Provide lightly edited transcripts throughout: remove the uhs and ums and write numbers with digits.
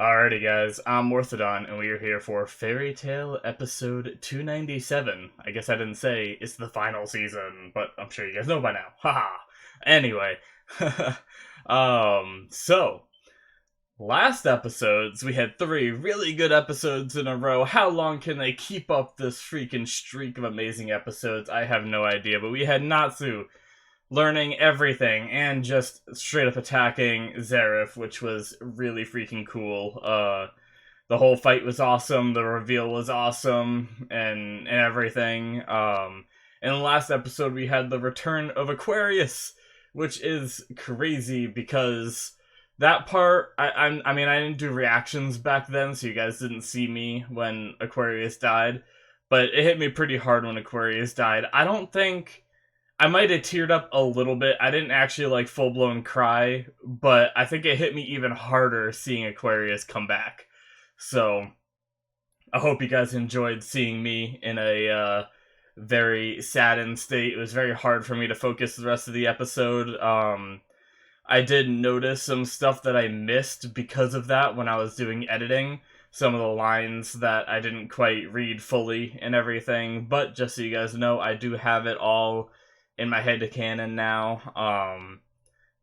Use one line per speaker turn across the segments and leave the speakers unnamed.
Alrighty, guys, I'm Morthadon, and we are here for Fairy Tale episode 297. I guess I didn't say it's the final season, but I'm sure you guys know by now. Haha. Anyway, so last episodes we had three really good episodes in a row. How long can they keep up this freaking streak of amazing episodes? I have no idea, but we had Natsu learning everything and just straight up attacking Zareth, which was really freaking cool. The whole fight was awesome, the reveal was awesome, and everything. In the last episode, we had the return of Aquarius, which is crazy because that part, I mean, I didn't do reactions back then, so you guys didn't see me when Aquarius died, but it hit me pretty hard when Aquarius died. I don't think I might have teared up a little bit. I didn't actually like full blown cry, but I think it hit me even harder seeing Aquarius come back. So I hope you guys enjoyed seeing me in a very saddened state. It was very hard for me to focus the rest of the episode. I did notice some stuff that I missed because of that when I was doing editing. Some of the lines that I didn't quite read fully and everything. But just so you guys know, I do have it all in my head canon now,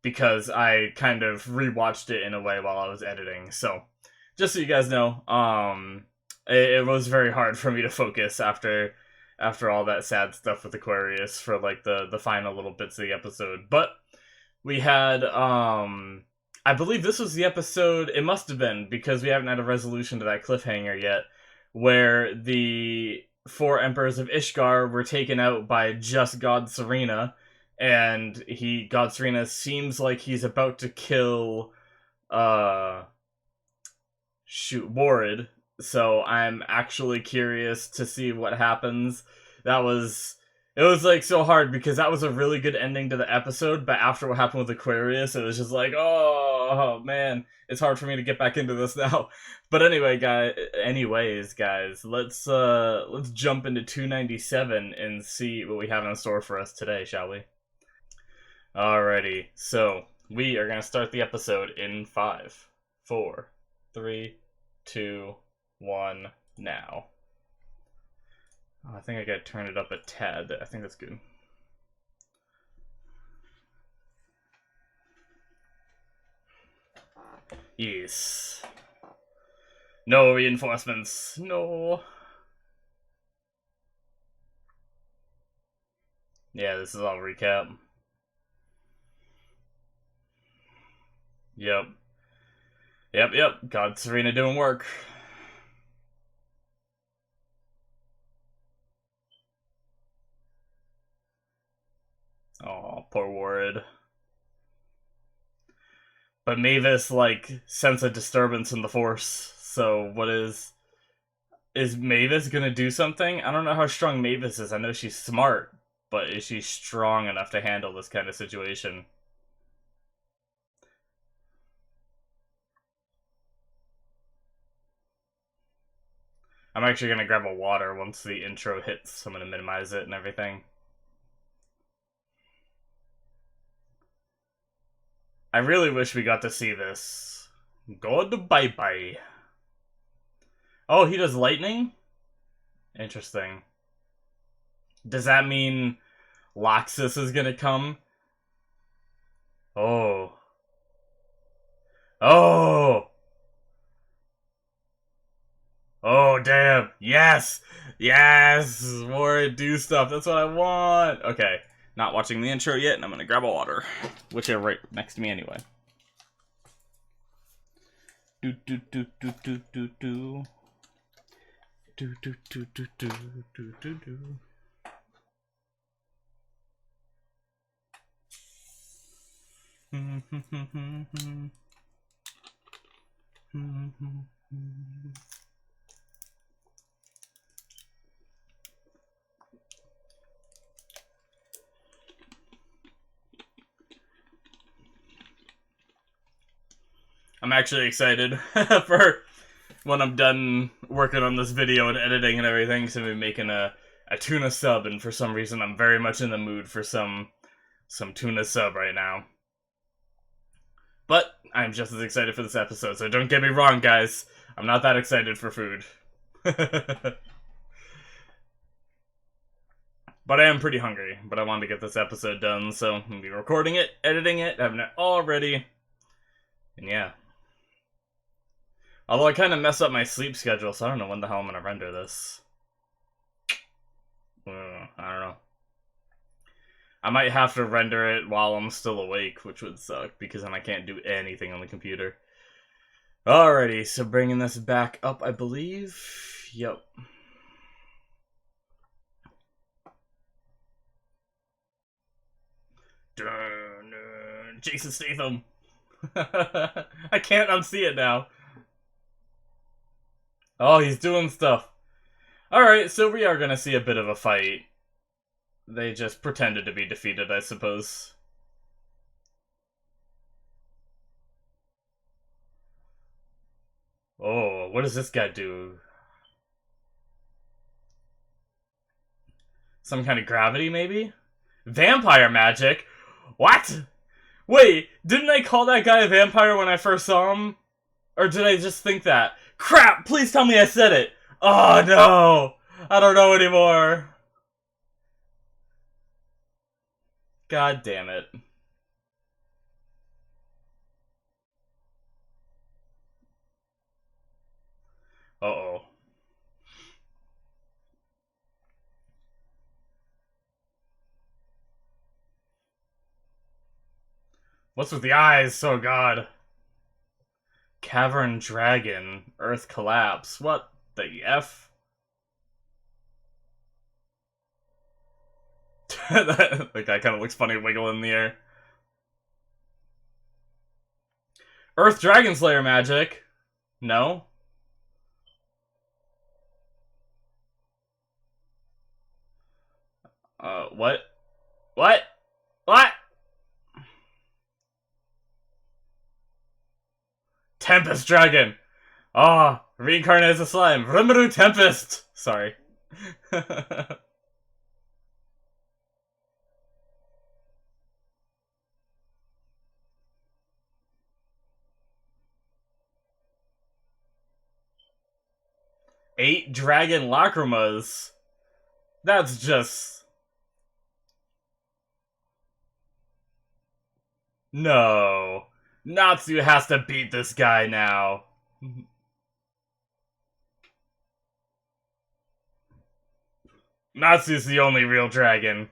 because I kind of rewatched it in a way while I was editing. So, just so you guys know, it was very hard for me to focus after all that sad stuff with Aquarius for like the final little bits of the episode. But we had I believe this was the episode. It must have been because we haven't had a resolution to that cliffhanger yet, where the four emperors of Ishgar were taken out by just God Serena, and God Serena seems like he's about to kill Warred. So I'm actually curious to see what happens. It was like so hard because that was a really good ending to the episode, but after what happened with Aquarius, it was just like, oh man, it's hard for me to get back into this now. But anyways, guys, let's jump into 297 and see what we have in store for us today, shall we? Alrighty, so we are gonna start the episode in 5, 4, 3, 2, 1, now. Oh, I think I gotta turn it up a tad. I think that's good. Yes. No reinforcements. No. Yeah, this is all recap. Yep. Yep. God Serena doing work. Oh, poor Warred. But Mavis, like, sense a disturbance in the Force. So, is Mavis gonna do something? I don't know how strong Mavis is. I know she's smart, but is she strong enough to handle this kind of situation? I'm actually gonna grab a water once the intro hits. I'm gonna minimize it and everything. I really wish we got to see this. Goodbye. Oh, he does lightning? Interesting. Does that mean Loxus is gonna come? Oh. Oh! Oh, damn. Yes! Yes! More do stuff. That's what I want. Okay. Not watching the intro yet, and I'm gonna grab a water. Which are right next to me anyway. Do do do do do do do. Do do do do do do do do. I'm actually excited for when I'm done working on this video and editing and everything, so I'm making a tuna sub, and for some reason I'm very much in the mood for some tuna sub right now. But I'm just as excited for this episode, so don't get me wrong, guys. I'm not that excited for food. But I am pretty hungry, but I wanted to get this episode done, so I'm going to be recording it, editing it, having it all ready, and yeah. Although I kind of mess up my sleep schedule, so I don't know when the hell I'm going to render this. I don't know. I might have to render it while I'm still awake, which would suck, because then I can't do anything on the computer. Alrighty, so bringing this back up, I believe. Yep. Jason Statham. I can't unsee it now. Oh, he's doing stuff. Alright, so we are gonna see a bit of a fight. They just pretended to be defeated, I suppose. Oh, what does this guy do? Some kind of gravity, maybe? Vampire magic? What? Wait, didn't I call that guy a vampire when I first saw him? Or did I just think that? Crap! Please tell me I said it! Oh no! I don't know anymore. God damn it. Uh-oh. What's with the eyes? Oh god. Cavern Dragon. Earth Collapse. What the F? That guy kind of looks funny wiggling in the air. Earth Dragon Slayer magic. No? What? What? What? Tempest Dragon! Ah, oh, reincarnate as a slime. Rimuru Tempest! Sorry. 8 dragon lacrimas. That's just... No. Natsu has to beat this guy now. Natsu's the only real dragon.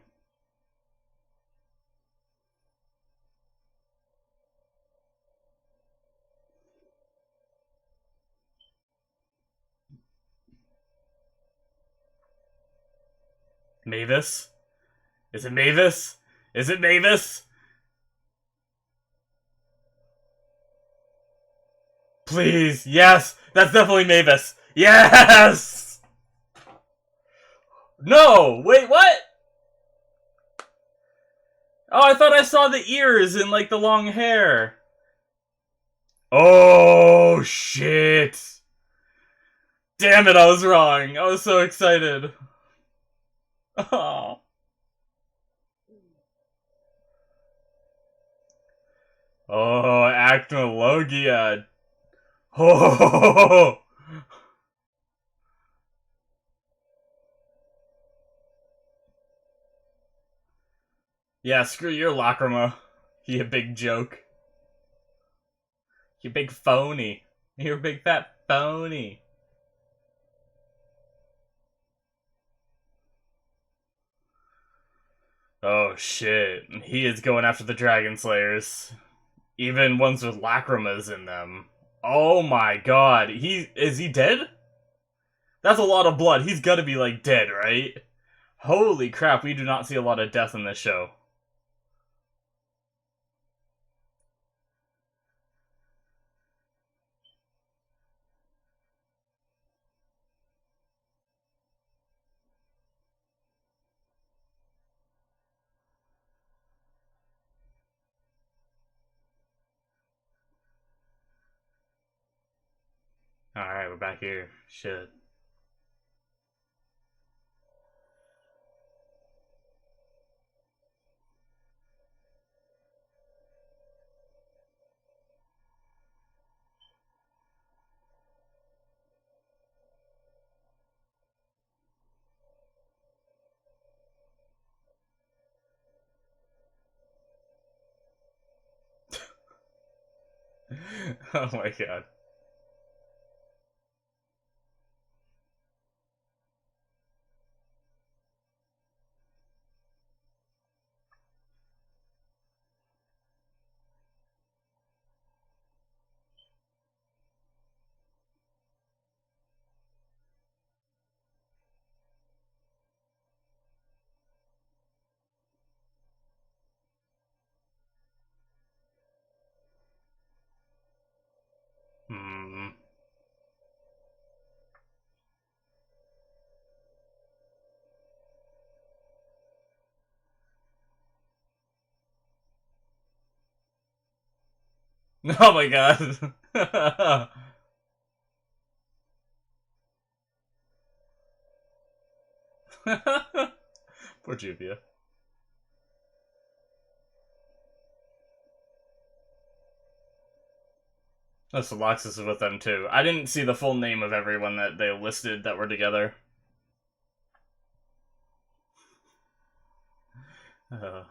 Mavis? Is it Mavis? Is it Mavis? Please, yes! That's definitely Mavis! Yes! No! Wait, what? Oh, I thought I saw the ears and, like, the long hair. Oh, shit! Damn it, I was wrong. I was so excited. Oh. Oh, Acnologia. Oh. Yeah, screw your lacrima. You big joke. You big phony. You're a big fat phony. Oh shit. He is going after the Dragon Slayers. Even ones with lacrimas in them. Oh my god. Is he dead? That's a lot of blood. He's gotta be like dead, right? Holy crap, we do not see a lot of death in this show. Alright, we're back here. Shit. Oh my god. Hmm. Oh my god. Poor Juvia. Oh, so Loxus is with them too. I didn't see the full name of everyone that they listed that were together. Uh,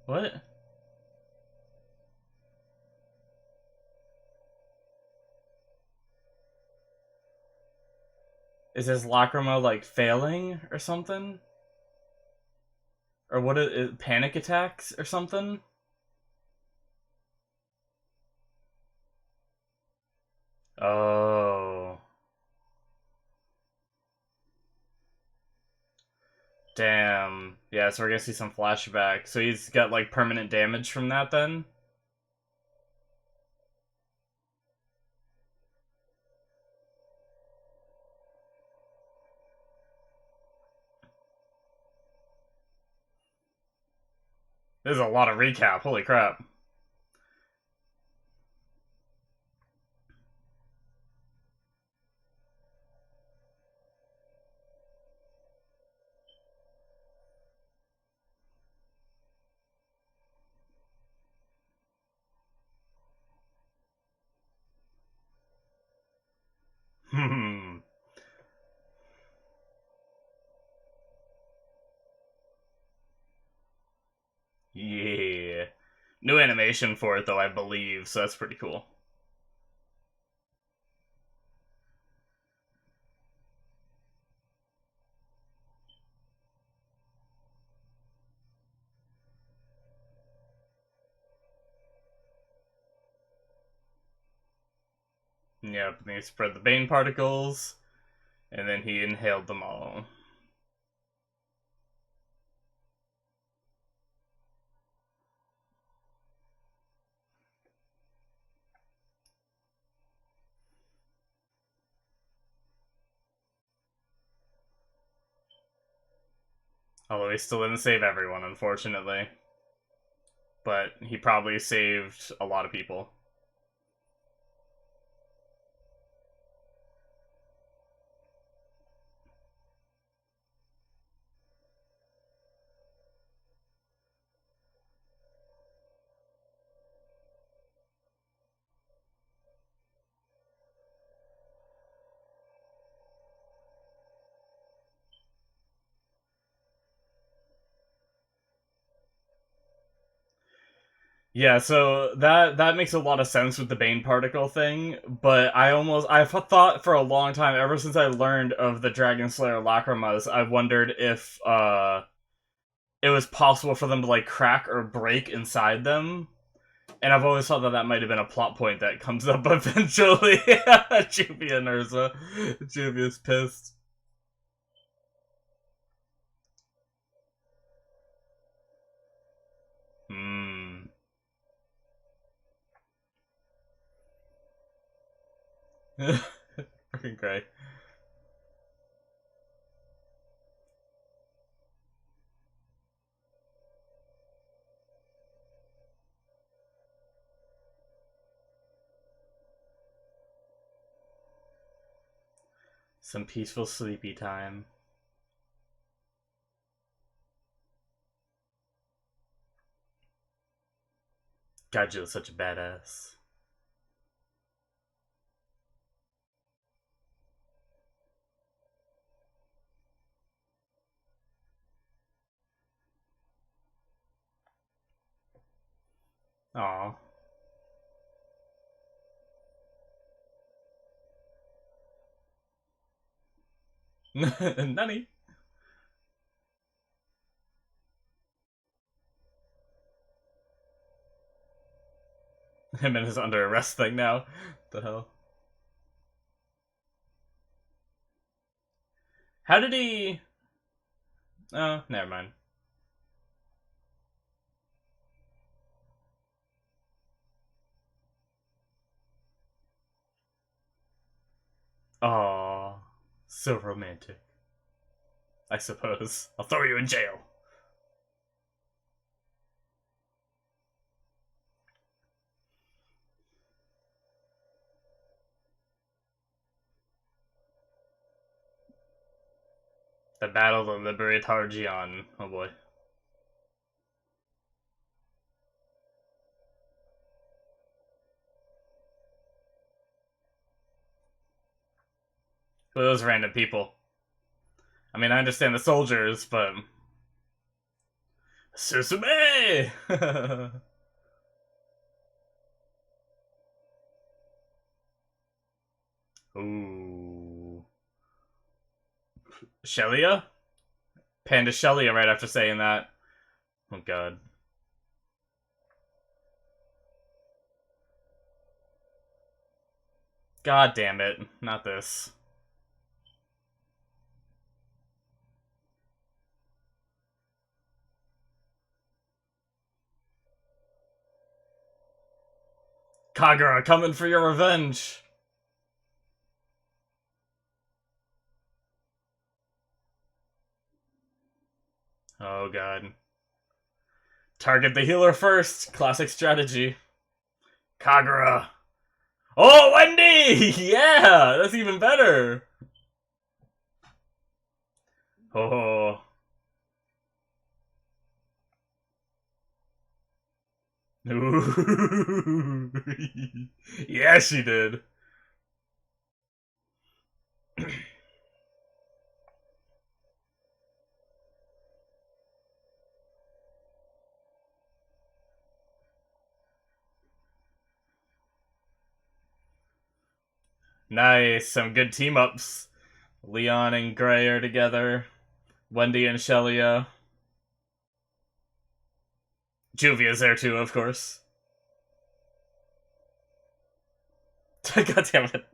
what? Is his lacrima like failing or something? Or what? Panic attacks or something? Oh, damn. Yeah, so we're gonna see some flashback. So he's got like permanent damage from that then? There's a lot of recap. Holy crap. Hmm. Yeah. New animation for it though, I believe, so that's pretty cool. Yep, and he spread the Bane particles, and then he inhaled them all. Although he still didn't save everyone, unfortunately. But he probably saved a lot of people. Yeah, so that makes a lot of sense with the Bane particle thing, but I've thought for a long time, ever since I learned of the Dragon Slayer Lacrimas, I've wondered if it was possible for them to like crack or break inside them. And I've always thought that that might have been a plot point that comes up eventually. Juvia and Urza. Juvia's pissed. Hmm. Freaking great. Some peaceful sleepy time. God, you're such a badass. Aw. Nani? Him and his under arrest thing now. The hell? How did he... Oh, never mind. Aw. So romantic. I suppose. I'll throw you in jail. The battle to liberate Harjian. Oh boy. Who are those random people? I mean, I understand the soldiers, but... Susume! Ooh. Shelia? Panda Shelia right after saying that. Oh god. God damn it. Not this. Kagura, coming for your revenge! Oh god. Target the healer first! Classic strategy. Kagura! Oh, E.N.D! Yeah! That's even better! Oh. Ooh. Yeah, she did. Nice, some good team ups. Leon and Gray are together. E.N.D and Shelia. Juvia's there too, of course. God damn it.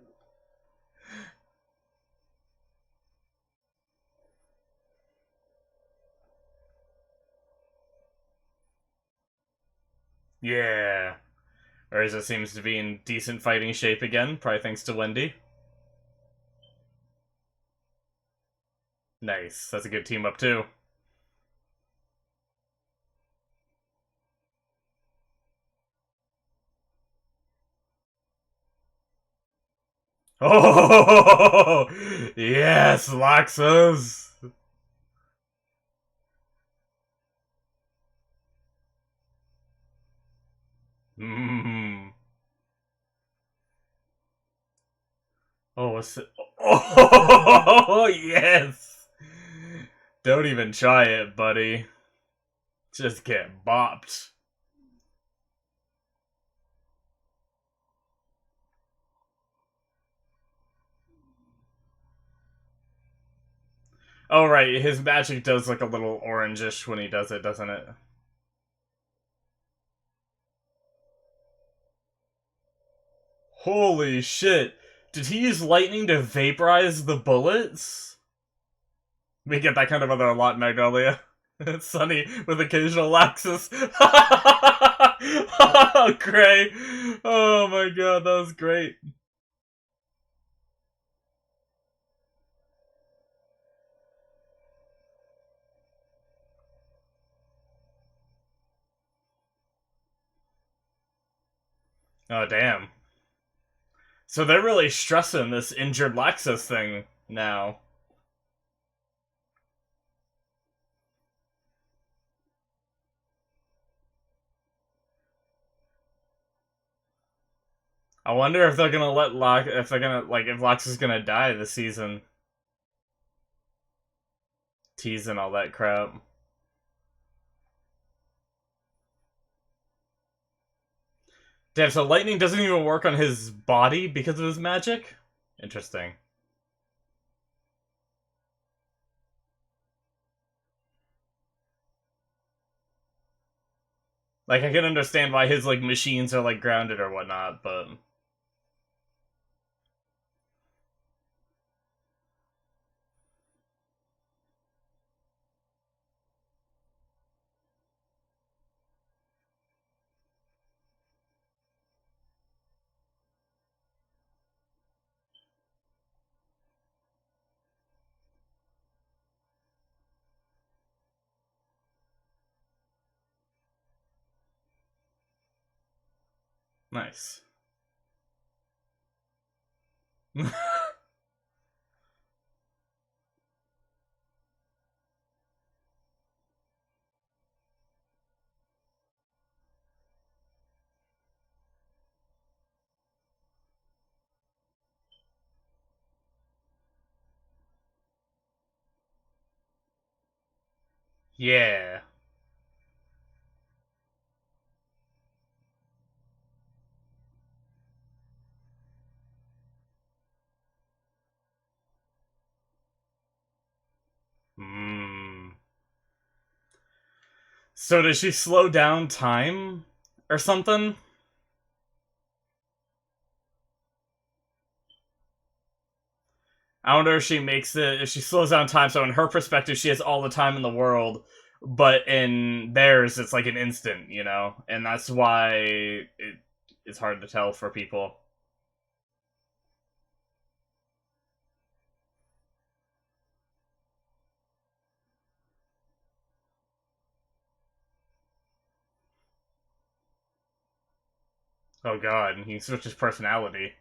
Yeah. Urza seems to be in decent fighting shape again, probably thanks to E.N.D. Nice, that's a good team up too. Oh, yes, Laxas. Mm. Oh, what's it? Oh, yes. Don't even try it, buddy. Just get bopped. Oh, right, his magic does look a little orangish when he does it, doesn't it? Holy shit. Did he use lightning to vaporize the bullets? We get that kind of other a lot, Magnolia. It's Sunny with occasional laxus. Oh, Gray. Oh my god, that was great. Oh, damn. So they're really stressing this injured Laxus thing now. I wonder if they're gonna let if they're gonna, like, if Laxus is gonna die this season. Teasing all that crap. Damn, so lightning doesn't even work on his body because of his magic? Interesting. Like, I can understand why his, like, machines are, like, grounded or whatnot, but... Nice. Yeah. Hmm. So does she slow down time? Or something? I wonder if she makes it, if she slows down time, so in her perspective, she has all the time in the world, but in theirs, it's like an instant, you know? And that's why it's hard to tell for people. Oh god, he switches personality.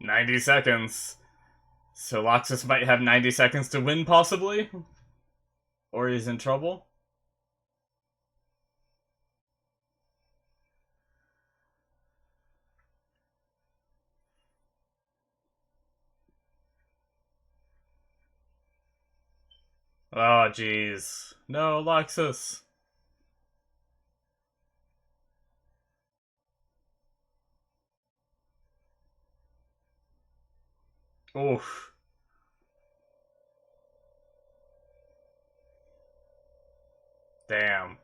$90. So Loxus might have 90 seconds to win, possibly? Or he's in trouble? Oh, jeez. No, Loxus. Oof. Damn.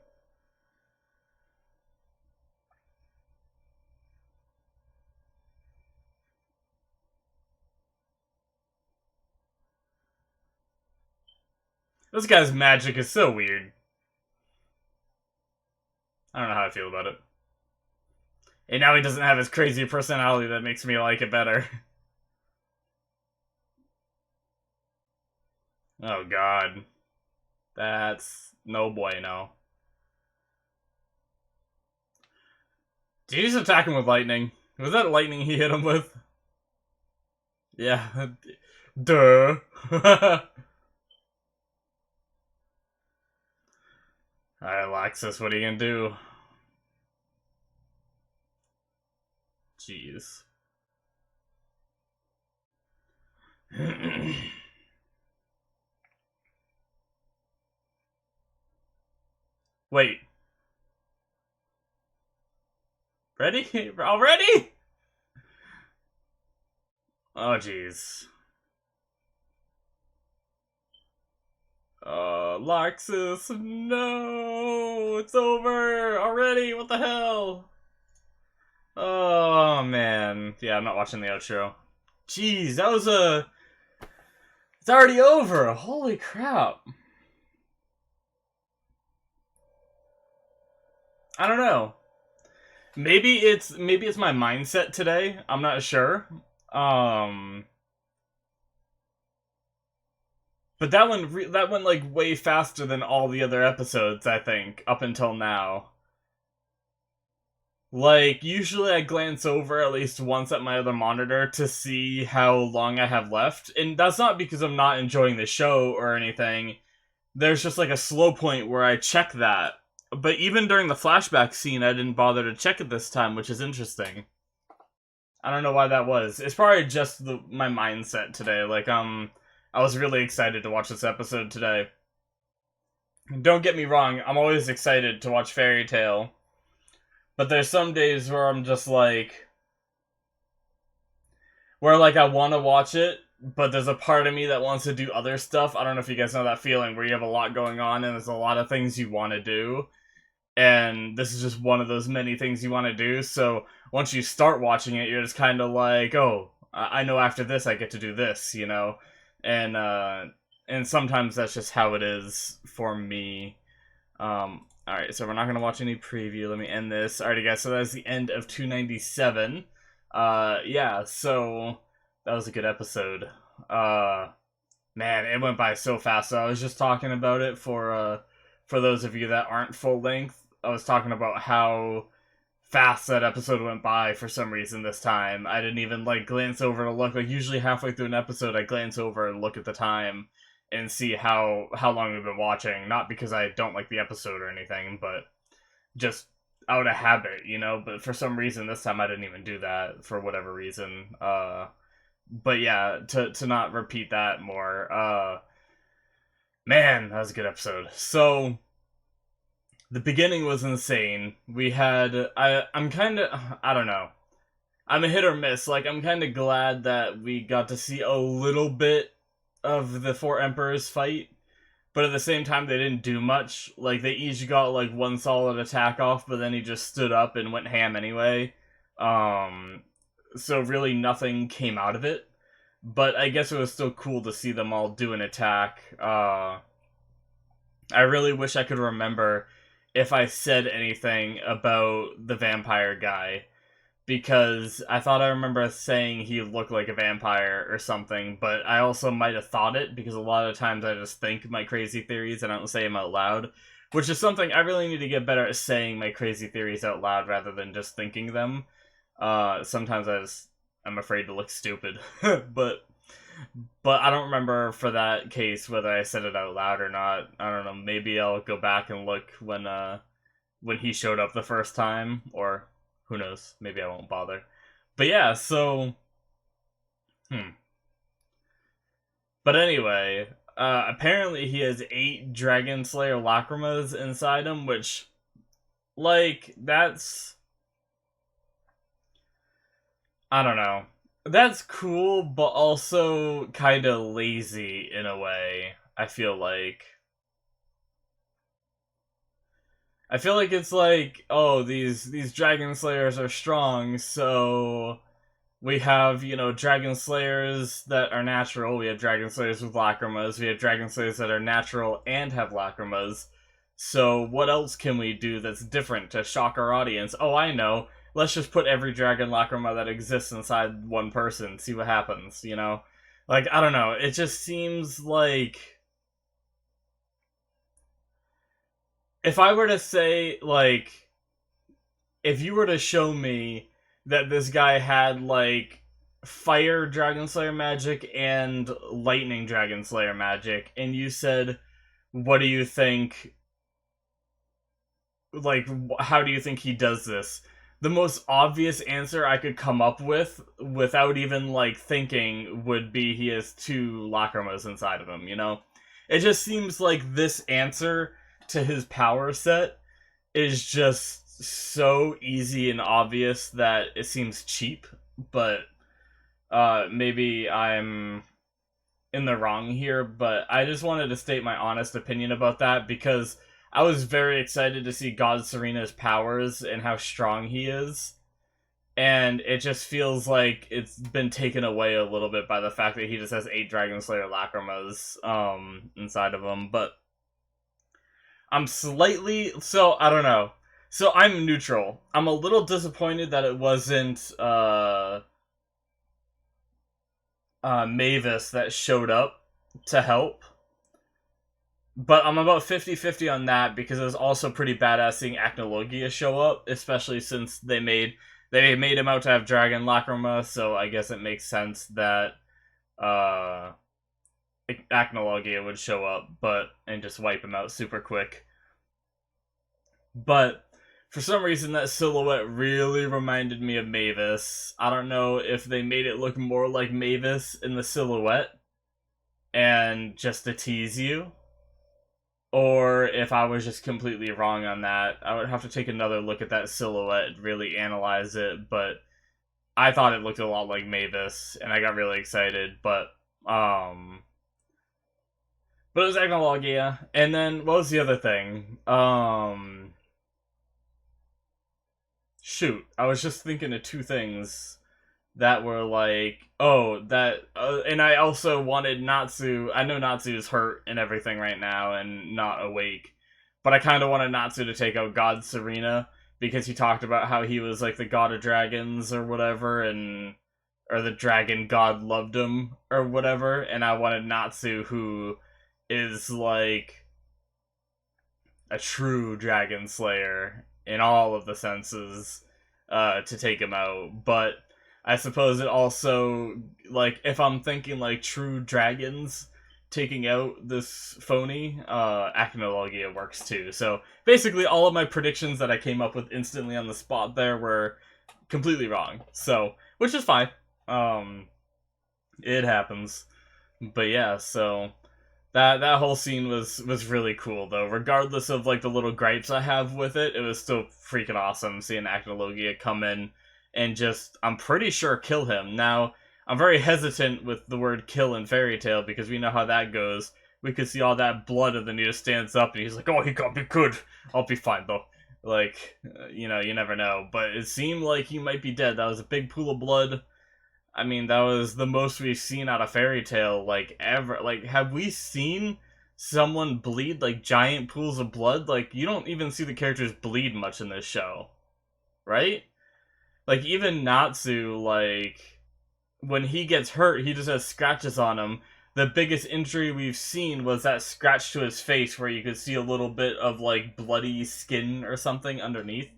This guy's magic is so weird. I don't know how I feel about it. And now he doesn't have his crazy personality that makes me like it better. Oh god. That's no bueno. Did he just attack him with lightning? Was that lightning he hit him with? Yeah. Duh. Alright, Alexis, what are you gonna do? Jeez. Wait. Ready? Already? Oh, jeez. Laxus, no! It's over! Already? What the hell? Oh, man. Yeah, I'm not watching the outro. Jeez, that was a... It's already over! Holy crap. I don't know. Maybe it's my mindset today. I'm not sure. Um... But that went like way faster than all the other episodes, I think, up until now. Like, usually I glance over at least once at my other monitor to see how long I have left. And that's not because I'm not enjoying the show or anything. There's just like a slow point where I check that. But even during the flashback scene, I didn't bother to check it this time, which is interesting. I don't know why that was. It's probably just my mindset today. Like, I was really excited to watch this episode today. Don't get me wrong, I'm always excited to watch Fairy Tail. But there's some days where I'm just like, where like I want to watch it, but there's a part of me that wants to do other stuff. I don't know if you guys know that feeling where you have a lot going on and there's a lot of things you want to do. And this is just one of those many things you want to do. So once you start watching it, you're just kind of like, oh, I know after this I get to do this, you know? And sometimes that's just how it is for me. Alright, so we're not going to watch any preview. Let me end this. Alrighty, guys, so that's the end of 297. Yeah, so that was a good episode. Man, it went by so fast. So I was just talking about it for those of you that aren't full length. I was talking about how fast that episode went by for some reason this time. I didn't even like glance over to look. Like usually halfway through an episode, I glance over and look at the time and see how long we've been watching. Not because I don't like the episode or anything, but just out of habit, you know. But for some reason this time I didn't even do that for whatever reason. But yeah, to not repeat that more. Man, that was a good episode. So the beginning was insane. We had I'm kind of I don't know. I'm a hit or miss. Like I'm kind of glad that we got to see a little bit of the four emperors fight, but at the same time they didn't do much. Like they each got like one solid attack off, but then he just stood up and went ham anyway. So really nothing came out of it. But I guess it was still cool to see them all do an attack. I really wish I could remember if I said anything about the vampire guy, because I thought I remember saying he looked like a vampire or something, but I also might have thought it, because a lot of times I just think my crazy theories and I don't say them out loud, which is something I really need to get better at, saying my crazy theories out loud rather than just thinking them. Sometimes I'm afraid to look stupid, but I don't remember for that case whether I said it out loud or not. I don't know. Maybe I'll go back and look when he showed up the first time, or who knows? Maybe I won't bother. But yeah, so But anyway, apparently he has 8 Dragon Slayer Lacrimas inside him, which, like, that's, I don't know. That's cool, but also kind of lazy in a way. I feel like. It's like, oh, these Dragon Slayers are strong, so we have, you know, Dragon Slayers that are natural, we have Dragon Slayers with Lacrimas, we have Dragon Slayers that are natural and have Lacrimas. So what else can we do that's different to shock our audience? Oh, I know. Let's just put every Dragon Lacrima that exists inside one person, see what happens, you know? Like, I don't know, it just seems like, if I were to say, like, if you were to show me that this guy had, like, fire Dragon Slayer magic and lightning Dragon Slayer magic, and you said, what do you think, like, how do you think he does this? The most obvious answer I could come up with, without even, like, thinking, would be he has 2 Lacrimas inside of him, you know? It just seems like this answer to his power set is just so easy and obvious that it seems cheap, but maybe I'm in the wrong here, but I just wanted to state my honest opinion about that, because I was very excited to see God Serena's powers and how strong he is, and it just feels like it's been taken away a little bit by the fact that he just has 8 Dragon Slayer Lacrimas inside of him. But I'm slightly, so I don't know. So I'm neutral. I'm a little disappointed that it wasn't Mavis that showed up to help. But I'm about 50-50 on that, because it was also pretty badass seeing Acnologia show up, especially since they made him out to have Dragon Lacrima, so I guess it makes sense that Acnologia would show up and just wipe him out super quick. But For some reason, that silhouette really reminded me of Mavis. I don't know if they made it look more like Mavis in the silhouette and just to tease you, or if I was just completely wrong on that. I would have to take another look at that silhouette and really analyze it, but I thought it looked a lot like Mavis, and I got really excited, um... But it was Agnologia, and then, what was the other thing? Shoot, I was just thinking of two things that were like, oh, and I also wanted Natsu. I know Natsu's hurt and everything right now and not awake, but I kind of wanted Natsu to take out God Serena because he talked about how he was like the god of dragons or whatever, or the dragon god loved him or whatever, and I wanted Natsu, who is like a true dragon slayer in all of the senses, to take him out. But I suppose it also, like, if I'm thinking like true dragons taking out this phony, Acnologia works too. So basically, all of my predictions that I came up with instantly on the spot there were completely wrong. So, which is fine. It happens. But yeah, so that whole scene was really cool though. Regardless of like the little gripes I have with it, it was still freaking awesome seeing Acnologia come in and just, I'm pretty sure, kill him. Now, I'm very hesitant with the word kill in Fairy Tail because we know how that goes. We could see all that blood and then he just stands up and he's like, oh, he got me good. I'll be fine though. Like, you never know. But it seemed like he might be dead. That was a big pool of blood. I mean, that was the most we've seen out of Fairy Tail, like, ever. Like, have we seen someone bleed, like, giant pools of blood? Like, you don't even see the characters bleed much in this show. Right? Like, even Natsu, like, when he gets hurt, he just has scratches on him. The biggest injury we've seen was that scratch to his face where you could see a little bit of, like, bloody skin or something underneath.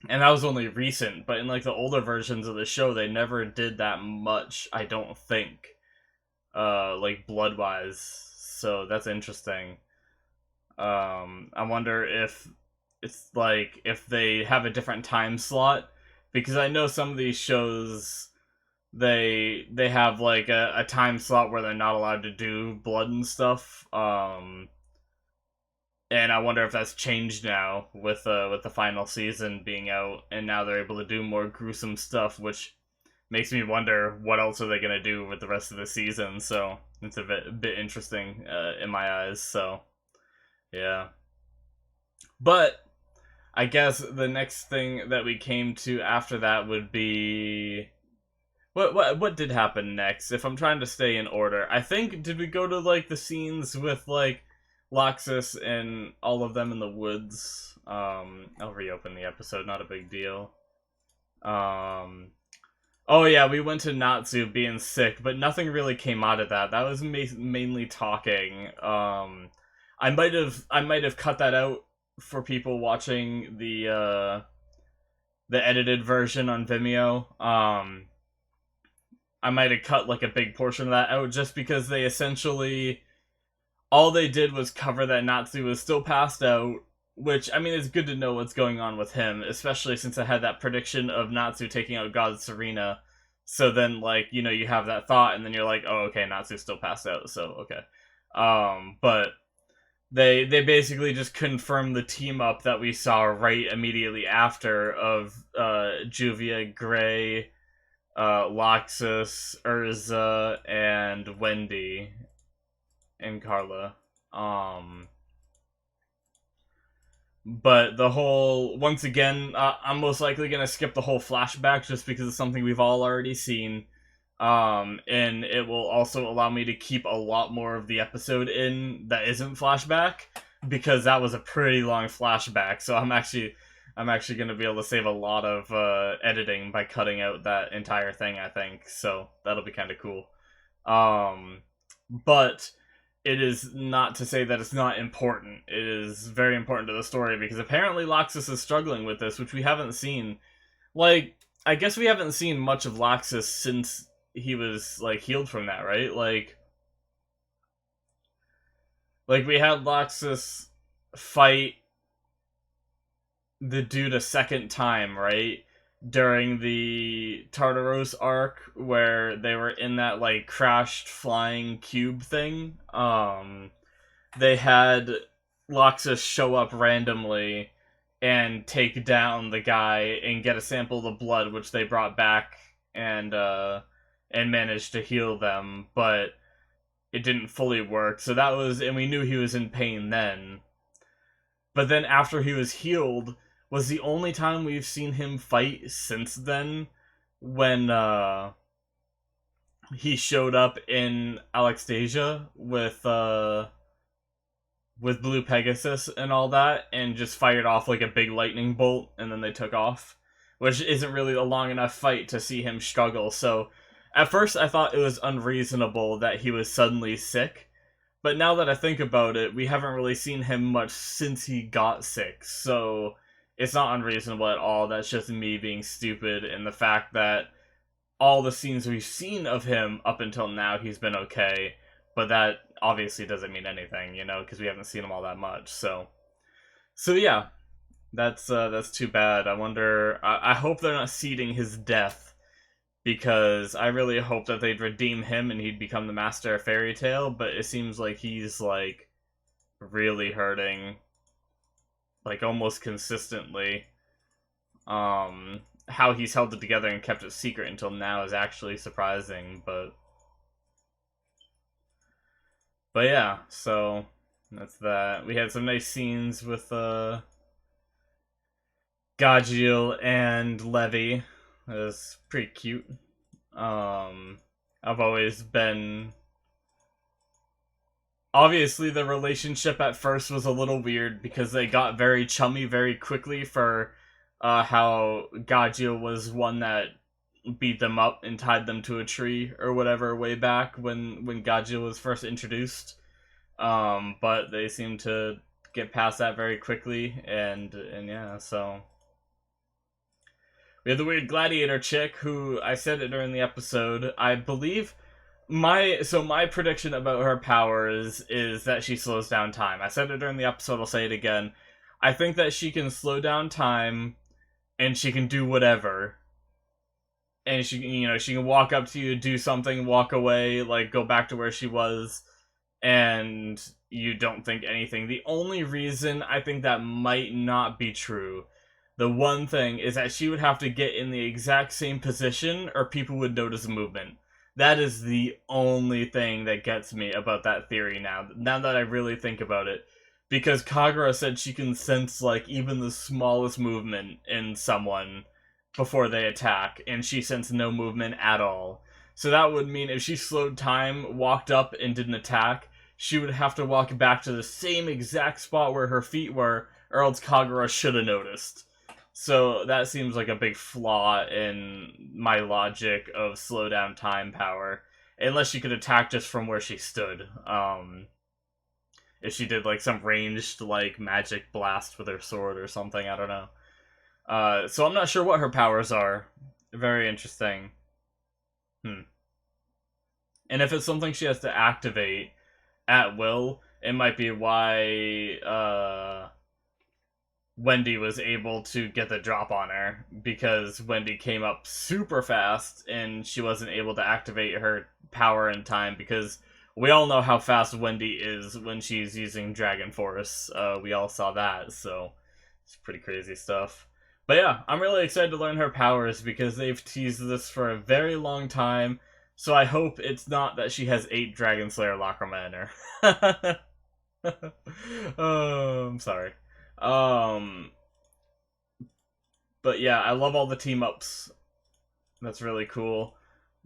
And that was only recent, but in like the older versions of the show, they never did that much, I don't think. Like blood wise. So that's interesting. I wonder if it's like if they have a different time slot. Because I know some of these shows they have like a time slot where they're not allowed to do blood and stuff. And I wonder if that's changed now with the final season being out, and now they're able to do more gruesome stuff, which makes me wonder what else are they gonna do with the rest of the season. So it's a bit interesting in my eyes. So yeah, but I guess the next thing that we came to after that would be what did happen next? If I'm trying to stay in order, I think, did we go to like the scenes with like Loxus and all of them in the woods? I'll reopen the episode, not a big deal. Oh yeah, we went to Natsu being sick, but nothing really came out of that. That was mainly talking. I might have cut that out for people watching the edited version on Vimeo. I might have cut like a big portion of that out just because they essentially, all they did was cover that Natsu was still passed out, which, I mean, it's good to know what's going on with him, especially since I had that prediction of Natsu taking out God Serena. So then, like, you have that thought, and then you're like, oh, okay, Natsu's still passed out, so okay. But they basically just confirmed the team up that we saw right immediately after of Juvia, Gray, Loxus, Urza, and Wendy and Carla. But the whole, once again, I'm most likely gonna skip the whole flashback just because it's something we've all already seen. And it will also allow me to keep a lot more of the episode in that isn't flashback, because that was a pretty long flashback. So I'm actually gonna be able to save a lot of editing by cutting out that entire thing, I think. So that'll be kind of cool. But it is not to say that it's not important. It is very important to the story, because apparently Loxus is struggling with this, which we haven't seen. Like, I guess we haven't seen much of Loxus since he was, like, healed from that, right? Like we had Loxus fight the dude a second time, right? During the Tartaros arc, where they were in that, like, crashed flying cube thing. They had Loxus show up randomly and take down the guy and get a sample of the blood, which they brought back and managed to heal them, but it didn't fully work. So that was, and we knew he was in pain then. But then after he was healed was the only time we've seen him fight since then, when he showed up in Alexstasia with Blue Pegasus and all that, and just fired off like a big lightning bolt, and then they took off, which isn't really a long enough fight to see him struggle. So at first I thought it was unreasonable that he was suddenly sick, but now that I think about it, we haven't really seen him much since he got sick, so it's not unreasonable at all. That's just me being stupid, and the fact that all the scenes we've seen of him up until now, he's been okay, but that obviously doesn't mean anything, because we haven't seen him all that much. So yeah, that's too bad. I wonder. I hope they're not seeding his death, because I really hope that they'd redeem him and he'd become the master of Fairy Tail. But it seems like he's like really hurting, like almost consistently. How he's held it together and kept it secret until now is actually surprising, but yeah, so that's that. We had some nice scenes with Gajiel and Levi. It was pretty cute. I've always been... Obviously, the relationship at first was a little weird because they got very chummy very quickly for how Gajiel was one that beat them up and tied them to a tree or whatever way back when Gajiel was first introduced. But they seem to get past that very quickly, and yeah, so... We have the weird gladiator chick, who I said it during the episode. I believe my prediction about her powers is that she slows down time. I said it during the episode, I'll say it again. I think that she can slow down time, and she can do whatever. And she can walk up to you, do something, walk away, like go back to where she was, and you don't think anything. The only reason I think that might not be true, the one thing, is that she would have to get in the exact same position or people would notice movement. That is the only thing that gets me about that theory now that I really think about it. Because Kagura said she can sense, like, even the smallest movement in someone before they attack, and she sensed no movement at all. So that would mean if she slowed time, walked up, and didn't attack, she would have to walk back to the same exact spot where her feet were, or else Kagura should have noticed. So that seems like a big flaw in my logic of slow down time power. Unless she could attack just from where she stood. If she did like some ranged like magic blast with her sword or something, I don't know. So I'm not sure what her powers are. Very interesting. And if it's something she has to activate at will, it might be why Wendy was able to get the drop on her, because Wendy came up super fast and she wasn't able to activate her power in time, because we all know how fast Wendy is when she's using Dragon Force. We all saw that, so it's pretty crazy stuff. But yeah, I'm really excited to learn her powers because they've teased this for a very long time, so I hope it's not that she has 8 Dragon Slayer Lacrima in her. Oh, I'm sorry. But yeah, I love all the team-ups. That's really cool.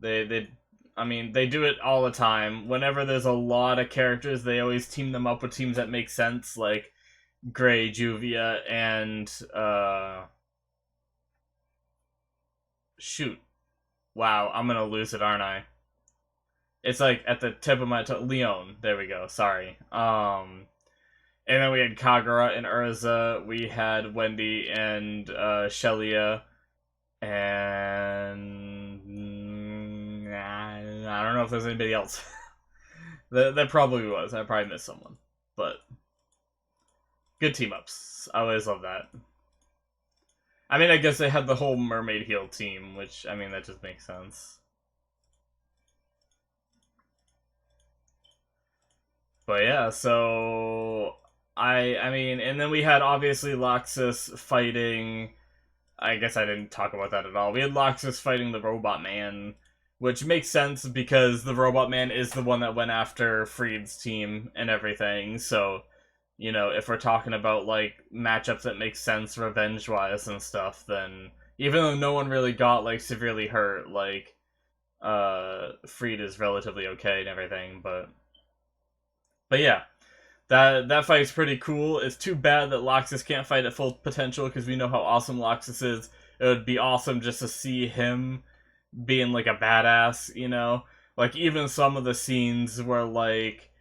I mean, they do it all the time. Whenever there's a lot of characters, they always team them up with teams that make sense, like Gray, Juvia, and, shoot. Wow, I'm gonna lose it, aren't I? It's like at the tip of my tongue. Leon. There we go, sorry. And then we had Kagura and Urza, we had Wendy and Shelia, and I don't know if there's anybody else. There probably was, I probably missed someone. But good team-ups, I always love that. I mean, I guess they had the whole mermaid heel team, which, I mean, that just makes sense. But yeah, so I mean, and then we had obviously Loxus fighting. I guess I didn't talk about that at all. We had Loxus fighting the Robot Man, which makes sense because the Robot Man is the one that went after Freed's team and everything. So, you know, if we're talking about like matchups that make sense revenge wise and stuff, then even though no one really got like severely hurt, like Freed is relatively okay and everything, but yeah, that fight's pretty cool. It's too bad that Loxus can't fight at full potential because we know how awesome Loxus is. It would be awesome just to see him being like a badass, you know? Like even some of the scenes where like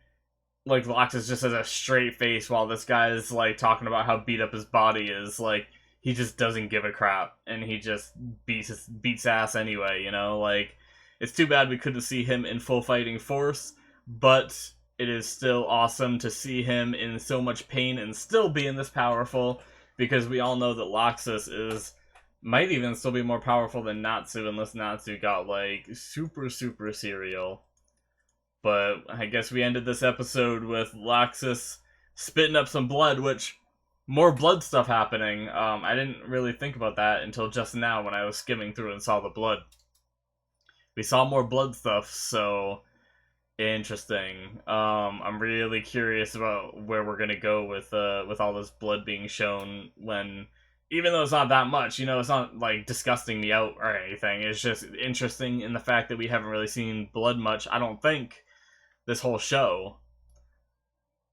Loxus just has a straight face while this guy is like talking about how beat up his body is, like he just doesn't give a crap and he just beats ass anyway, you know? Like it's too bad we couldn't see him in full fighting force, but it is still awesome to see him in so much pain and still being this powerful, because we all know that Loxus might even still be more powerful than Natsu unless Natsu got like super cereal. But I guess we ended this episode with Loxus spitting up some blood, which more blood stuff happening. I didn't really think about that until just now when I was skimming through and saw the blood. We saw more blood stuff, so interesting. I'm really curious about where we're gonna go with all this blood being shown. When, even though it's not that much, you know, it's not like disgusting me out or anything. It's just interesting in the fact that we haven't really seen blood much. I don't think this whole show.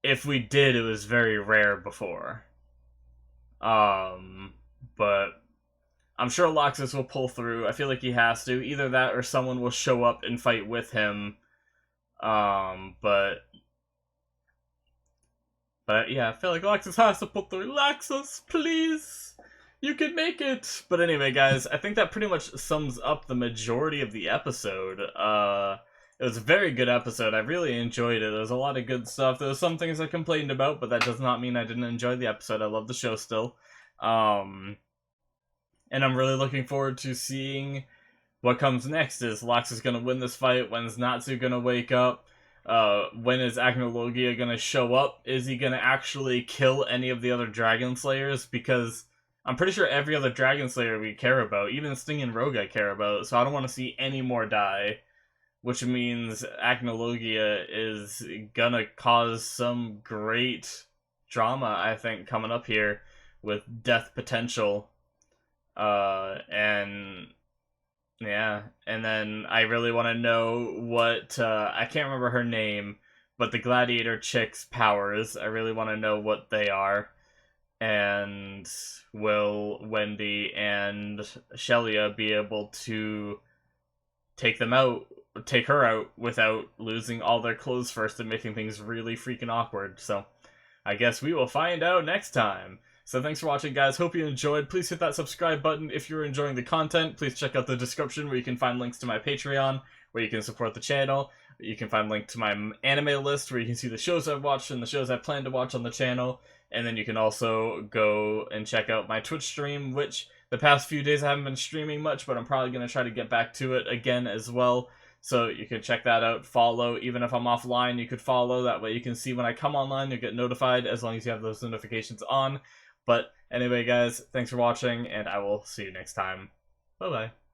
If we did, it was very rare before. But I'm sure Loxus will pull through. I feel like he has to. Either that or someone will show up and fight with him. But yeah, I feel like Loxus has to pull through. Loxus, please! You can make it! But anyway, guys, I think that pretty much sums up the majority of the episode. It was a very good episode. I really enjoyed it. There was a lot of good stuff. There was some things I complained about, but that does not mean I didn't enjoy the episode. I love the show still. And I'm really looking forward to seeing what comes next. Is Loxus gonna win this fight? When's Natsu gonna wake up? When is Agnologia gonna show up? Is he gonna actually kill any of the other Dragon Slayers? Because I'm pretty sure every other Dragon Slayer we care about, even Sting and Rogue I care about, so I don't want to see any more die. Which means Agnologia is gonna cause some great drama, I think, coming up here with death potential. And yeah, and then I really want to know what, I can't remember her name, but the gladiator chick's powers, I really want to know what they are. And will Wendy and Shelia be able to take her out without losing all their clothes first and making things really freaking awkward? So I guess we will find out next time. So thanks for watching, guys. Hope you enjoyed. Please hit that subscribe button if you're enjoying the content. Please check out the description where you can find links to my Patreon, where you can support the channel. You can find a link to my anime list where you can see the shows I've watched and the shows I plan to watch on the channel. And then you can also go and check out my Twitch stream, which the past few days I haven't been streaming much, but I'm probably going to try to get back to it again as well. So you can check that out, follow. Even if I'm offline, you could follow. That way you can see when I come online, you'll get notified as long as you have those notifications on. But anyway, guys, thanks for watching, and I will see you next time. Bye-bye.